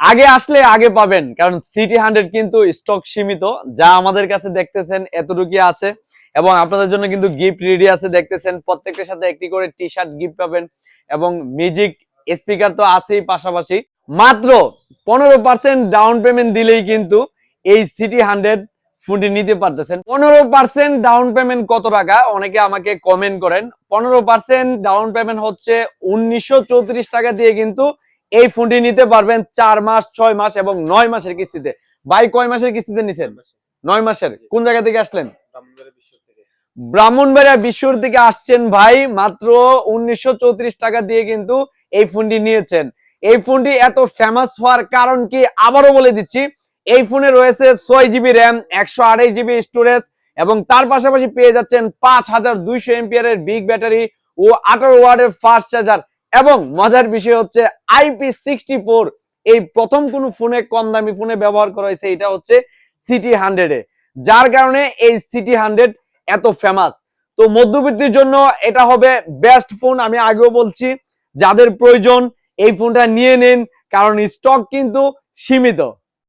আগে আসলে আগে পাবেন, কারণ সিটি 100 কিন্তু স্টক সীমিত। যা আমাদের কাছে দেখতেছেন এতটুকুই আছে, এবং আপনাদের জন্য কিন্তু গিফট রেডি আছে। দেখতেছেন প্রত্যেকটার সাথে একটি করে টি শার্ট গিফট পাবেন, এবং মিউজিক স্পিকার তো আছেই। পাশাপাশি মাত্র 15% ডাউন পেমেন্ট দিলেই কিন্তু এই সিটি 100 ফোনটি নিতে পারতেছেন। 15% ডাউন পেমেন্ট কত টাকা, অনেকে আমাকে কমেন্ট করেন। 15% ডাউন পেমেন্ট হচ্ছে 1934 টাকা দিয়ে কিন্তু এই ফোনটি নিতে পারবেন 4 মাস, 6 মাস এবং 9 মাসের কিস্তিতে। ভাই কয় মাসের কিস্তিতে নিছেন? 9 মাসের। কোন জায়গা থেকে আসলেন? ব্রাহ্মণবাড়িয়া বিশ্বর থেকে আসছেন ভাই। মাত্র 1934 টাকা দিয়ে কিন্তু এই ফোনটি নিয়েছেন। এই ফোনটি এত ফেমাস হওয়ার কারণ কি আবারও বলে দিচ্ছি। এই ফোনে রয়েছে 6GB র্যাম, 128GB স্টোরেজ, এবং তার পাশাপাশি পেয়ে যাচ্ছেন 5200 এমপিআর বিগ ব্যাটারি ও 18 ওয়াটের ফাস্ট চার্জার। এবং মজার বিষয় হচ্ছে IP64। এই প্রথম কোন ফোনে, কম দামি ফোনে ব্যবহার করা হয়েছে, এটা হচ্ছে সিটি 100 এ। যার কারণে এই সিটি 100 এত ফেমাস। তো মধ্যবিত্তের জন্য এটা হবে বেস্ট ফোন। আমি আগেও বলছি, যাদের প্রয়োজন এই ফোনটা নিয়ে নিন, কারণ স্টক কিন্তু সীমিত।